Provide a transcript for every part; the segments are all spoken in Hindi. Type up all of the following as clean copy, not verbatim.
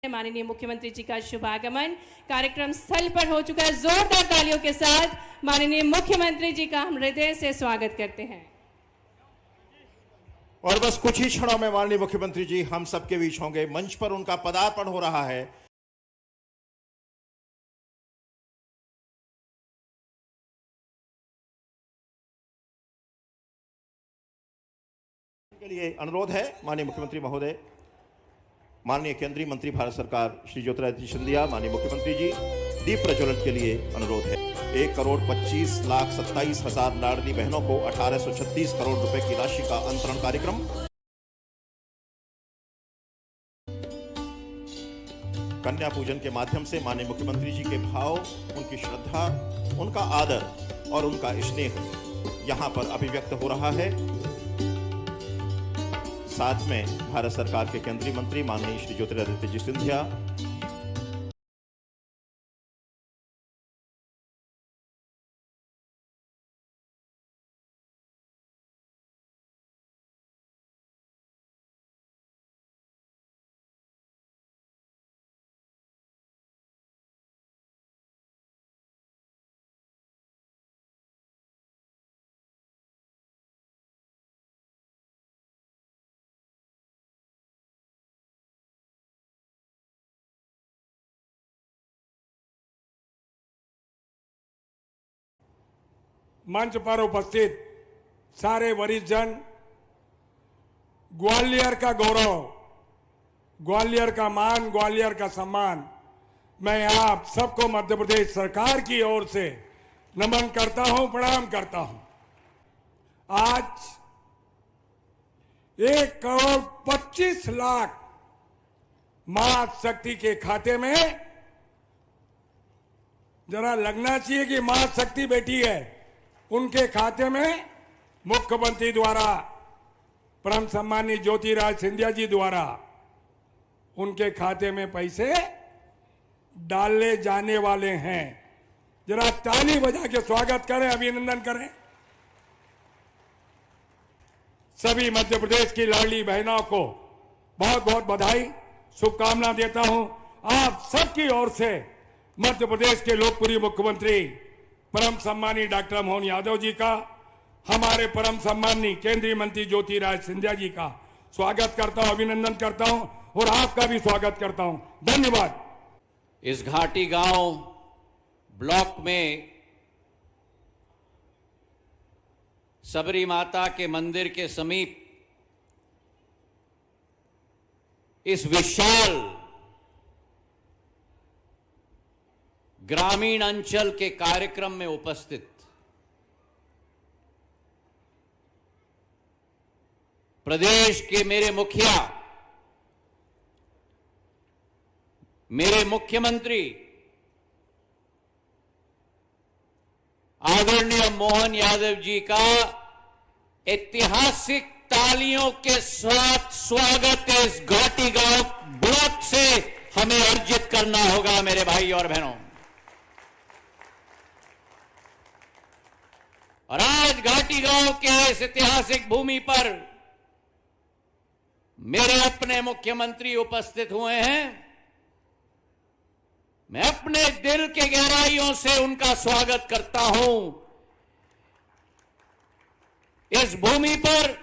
माननीय मुख्यमंत्री जी का शुभागमन कार्यक्रम स्थल पर हो चुका है। जोरदार तालियों के साथ माननीय मुख्यमंत्री जी का हम हृदय से स्वागत करते हैं। और बस कुछ ही क्षणों में माननीय मुख्यमंत्री जी हम सबके बीच होंगे। मंच पर उनका पदार्पण हो रहा है। के लिए अनुरोध है माननीय मुख्यमंत्री महोदय, माननीय केंद्रीय मंत्री भारत सरकार श्री ज्योतिरादित्य सिंधिया, माननीय मुख्यमंत्री जी दीप प्रज्वलन के लिए अनुरोध है। 1,25,27,000 लाडली बहनों को 1836 करोड़ रुपए की राशि का अंतरण कार्यक्रम। कन्या पूजन के माध्यम से माननीय मुख्यमंत्री जी के भाव, उनकी श्रद्धा, उनका आदर और उनका स्नेह यहां पर अभिव्यक्त हो रहा है। साथ में भारत सरकार के केंद्रीय मंत्री माननीय श्री ज्योतिरादित्य जी सिंधिया, मंच पर उपस्थित सारे वरिष्ठ जन, ग्वालियर का गौरव, ग्वालियर का मान, ग्वालियर का सम्मान, मैं आप सबको मध्य प्रदेश सरकार की ओर से नमन करता हूं, प्रणाम करता हूं। आज 1,25,00,000 मां शक्ति के खाते में, जरा लगना चाहिए कि मां शक्ति बेटी है, उनके खाते में मुख्यमंत्री द्वारा, परम सम्मानीय ज्योतिराज सिंधिया जी द्वारा उनके खाते में पैसे डाले जाने वाले हैं। जरा ताली बजा के स्वागत करें, अभिनंदन करें। सभी मध्य प्रदेश की लाडली बहनों को बहुत बहुत बधाई, शुभकामना देता हूं। आप सबकी ओर से मध्य प्रदेश के लोकप्रिय मुख्यमंत्री परम सम्मानीय डॉक्टर मोहन यादव जी का, हमारे परम सम्मानीय केंद्रीय मंत्री ज्योतिराज सिंधिया जी का स्वागत करता हूं, अभिनंदन करता हूं और आपका भी स्वागत करता हूं। धन्यवाद। इस घाटी गांव ब्लॉक में सबरी माता के मंदिर के समीप इस विशाल ग्रामीण अंचल के कार्यक्रम में उपस्थित प्रदेश के मेरे मुखिया, मेरे मुख्यमंत्री आदरणीय मोहन यादव जी का ऐतिहासिक तालियों के साथ स्वागत इस घाटी गांव ब्लॉक से हमें अर्जित करना होगा। मेरे भाई और बहनों, और आज घाटी गांव के इस ऐतिहासिक भूमि पर मेरे अपने मुख्यमंत्री उपस्थित हुए हैं। मैं अपने दिल के गहराइयों से उनका स्वागत करता हूं। इस भूमि पर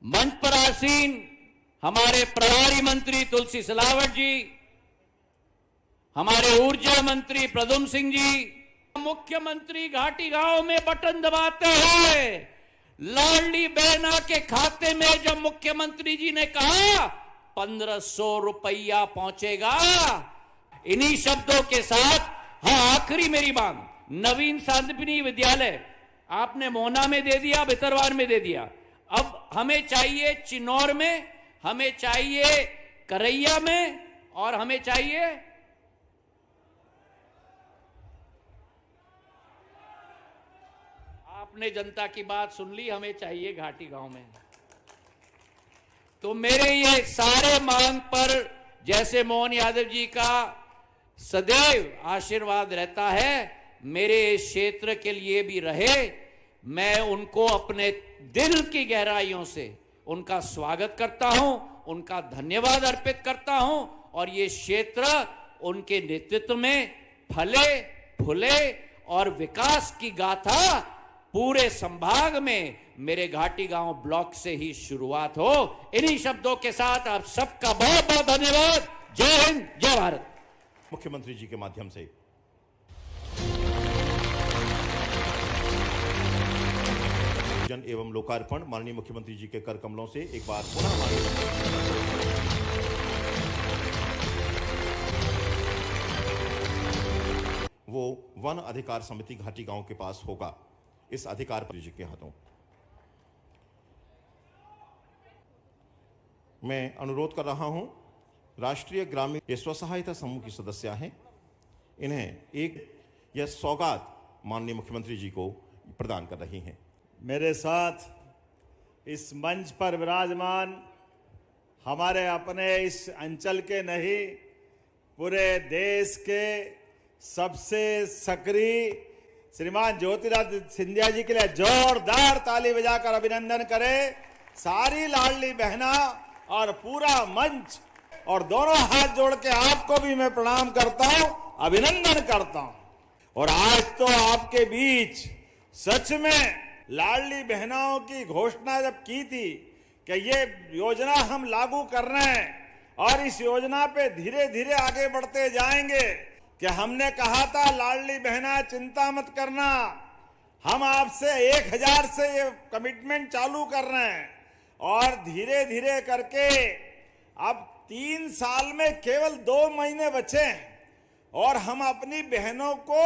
मंच पर आसीन हमारे प्रभारी मंत्री तुलसी सिलावट जी, हमारे ऊर्जा मंत्री प्रद्युम्न सिंह जी, मुख्यमंत्री घाटी गांव में बटन दबाते हैं। लाडली बहना के खाते में जब मुख्यमंत्री जी ने कहा 1,500 रुपया पहुंचेगा, इन्हीं शब्दों के साथ, हाँ आखिरी मेरी बात, नवीन सांदीपनि विद्यालय आपने मोहना में दे दिया, भितरवार में दे दिया, अब हमें चाहिए चिन्नौर में, हमें चाहिए करैया में, और हमें चाहिए आपने जनता की बात सुन ली, हमें चाहिए घाटी गांव में। तो मेरे ये सारे मांग पर जैसे मोहन यादव जी का सदैव आशीर्वाद रहता है, मेरे इस क्षेत्र के लिए भी रहे। मैं उनको अपने दिल की गहराइयों से उनका स्वागत करता हूं, उनका धन्यवाद अर्पित करता हूं और ये क्षेत्र उनके नेतृत्व में फले फूले और विकास की गाथा पूरे संभाग में मेरे घाटी गांव ब्लॉक से ही शुरुआत हो। इन्हीं शब्दों के साथ आप सबका बहुत बहुत धन्यवाद। जय हिंद, जय भारत। मुख्यमंत्री जी के माध्यम से जन एवं लोकार्पण माननीय मुख्यमंत्री जी के कर कमलों से एक बार पुनः माननीय वो वन अधिकार समिति घाटी गांव के पास होगा। इस अधिकार पर जी के हाथों मैं अनुरोध कर रहा हूं, राष्ट्रीय ग्रामीण ये स्वसहायता समूह की सदस्य हैं, इन्हें एक यह सौगात माननीय मुख्यमंत्री जी को प्रदान कर रही हैं। मेरे साथ इस मंच पर विराजमान हमारे अपने इस अंचल के नहीं, पूरे देश के सबसे सक्रिय श्रीमान ज्योतिरादित्य सिंधिया जी के लिए जोरदार ताली बजाकर अभिनंदन करें। सारी लाडली बहना और पूरा मंच और दोनों हाथ जोड़ के आपको भी मैं प्रणाम करता हूं, अभिनंदन करता हूं। और आज तो आपके बीच सच में लाडली बहनाओं की घोषणा जब की थी कि ये योजना हम लागू कर रहे हैं और इस योजना पे धीरे धीरे आगे बढ़ते जाएंगे, कि हमने कहा था लाडली बहना चिंता मत करना, हम आपसे 1000 से ये कमिटमेंट चालू कर रहे हैं और धीरे धीरे करके अब 3 साल में केवल 2 महीने बचे हैं और हम अपनी बहनों को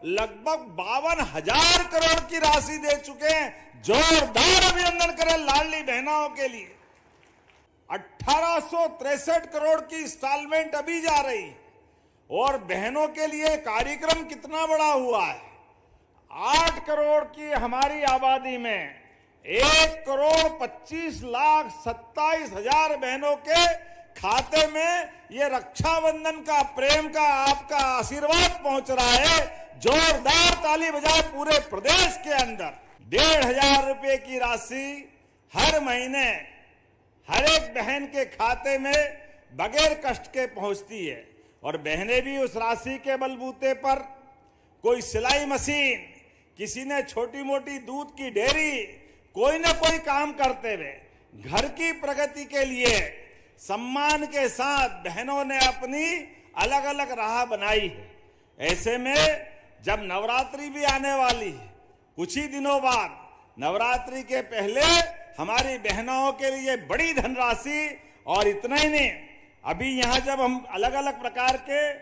लगभग 52,000 करोड़ की राशि दे चुके हैं। जोरदार अभिनंदन करें लाडली बहनाओं के लिए। 1863 करोड़ की इंस्टॉलमेंट अभी जा रही और बहनों के लिए कार्यक्रम कितना बड़ा हुआ है। 8 करोड़ की हमारी आबादी में 1,25,27,000 बहनों के खाते में ये रक्षाबंधन का प्रेम का आपका आशीर्वाद पहुंच रहा है। जोरदार ताली बजाए पूरे प्रदेश के अंदर 1,500 रुपए की राशि हर महीने हर एक बहन के खाते में बगैर कष्ट के पहुंचती है और बहनें भी उस राशि के बलबूते पर कोई सिलाई मशीन, किसी ने छोटी मोटी दूध की डेयरी, कोई ना कोई काम करते हुए घर की प्रगति के लिए सम्मान के साथ बहनों ने अपनी अलग अलग राह बनाई है। ऐसे में जब नवरात्रि भी आने वाली है, कुछ ही दिनों बाद नवरात्रि के पहले हमारी बहनों के लिए बड़ी धनराशि, और इतना ही नहीं, अभी यहां जब हम अलग अलग प्रकार के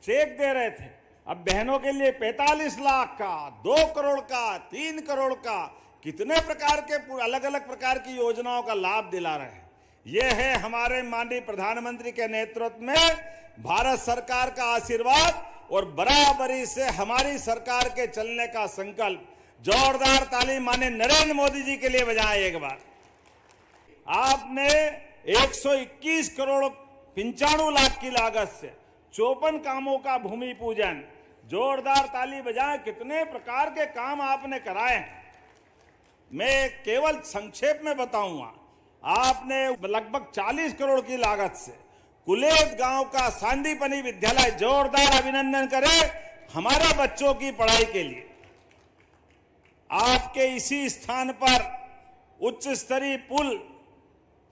चेक दे रहे थे, अब बहनों के लिए 45 लाख का, 2 करोड़ का, 3 करोड़ का, कितने प्रकार के अलग अलग प्रकार की योजनाओं का लाभ दिला रहे हैं। ये है हमारे माननीय प्रधानमंत्री के नेतृत्व में भारत सरकार का आशीर्वाद और बराबरी से हमारी सरकार के चलने का संकल्प। जोरदार ताली माननीय नरेंद्र मोदी जी के लिए बजाएं एक बार। आपने 121 करोड़ 95 लाख की लागत से 54 कामों का भूमि पूजन। जोरदार ताली बजाएं। कितने प्रकार के काम आपने कराए हैं, मैं केवल संक्षेप में बताऊंगा। आपने लगभग 40 करोड़ की लागत से कुलेद गांव का सांदीपनी विद्यालय, जोरदार अभिनंदन करें हमारे बच्चों की पढ़ाई के लिए। आपके इसी स्थान पर उच्च स्तरीय पुल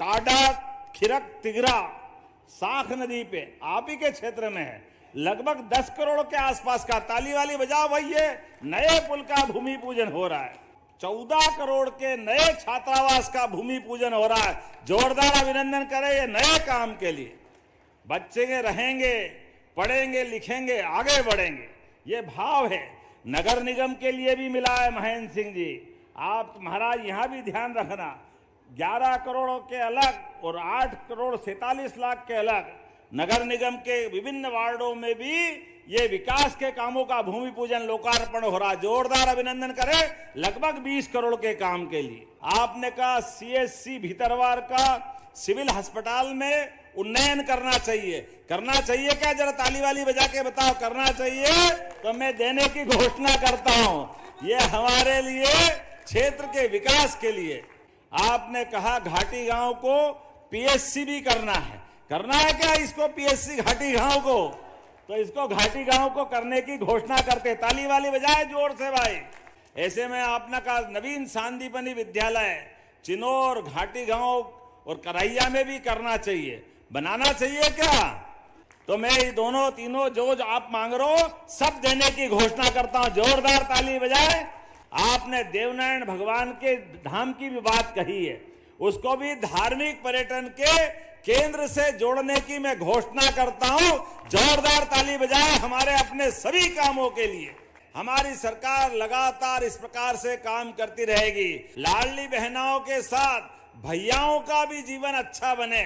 टाडा खिरक तिगरा साख नदी पे आप ही के क्षेत्र में है, लगभग 10 करोड़ के आसपास का। ताली वाली बजाओ भाई, ये नए पुल का भूमि पूजन हो रहा है। 14 करोड़ के नए छात्रावास का भूमि पूजन हो रहा है। जोरदार अभिनंदन करें ये नए काम के लिए। बच्चे रहेंगे, पढ़ेंगे, लिखेंगे, आगे बढ़ेंगे, ये भाव है। नगर निगम के लिए भी मिला है महेंद्र सिंह जी। आप महाराज यहां भी ध्यान रखना, 11 करोड़ के अलग और 8 करोड़ 47 लाख के अलग नगर निगम के विभिन्न वार्डों में भी ये विकास के कामों का भूमि पूजन लोकार्पण हो रहा। जोरदार अभिनंदन करें लगभग 20 करोड़ के काम के लिए। आपने कहा CSC भीतरवार का सिविल अस्पताल में उन्नयन करना चाहिए। करना चाहिए क्या? जरा ताली वाली बजा के बताओ। करना चाहिए तो मैं देने की घोषणा करता हूं। ये हमारे लिए क्षेत्र के विकास के लिए। आपने कहा घाटी गांव को PSC भी करना है। करना है क्या इसको पीएससी घाटी गांव को? तो इसको घाटी गांव को करने की घोषणा करते, ताली वाली बजाए जोर से भाई। ऐसे में आपने कहा नवीन सांदीपनी विद्यालय चिनौर, घाटी गांव और करैया में भी करना चाहिए, बनाना चाहिए क्या? तो मैं ये दोनों तीनों जो आप मांग रहे हो सब देने की घोषणा करता हूं, जोरदार ताली बजाए। आपने देवनारायण भगवान के धाम की भी बात कही है, उसको भी धार्मिक पर्यटन के केंद्र से जोड़ने की मैं घोषणा करता हूं। जोरदार ताली बजाए हमारे अपने सभी कामों के लिए। हमारी सरकार लगातार इस प्रकार से काम करती रहेगी। लाडली बहनाओं के साथ भैयाओं का भी जीवन अच्छा बने,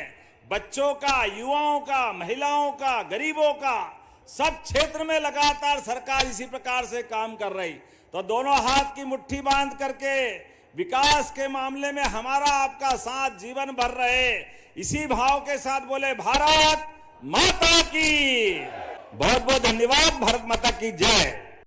बच्चों का, युवाओं का, महिलाओं का, गरीबों का, सब क्षेत्र में लगातार सरकार इसी प्रकार से काम कर रही। तो दोनों हाथ की मुट्ठी बांध करके विकास के मामले में हमारा आपका साथ जीवन भर रहे, इसी भाव के साथ बोले भारत माता की। बहुत बहुत धन्यवाद। भारत माता की जय।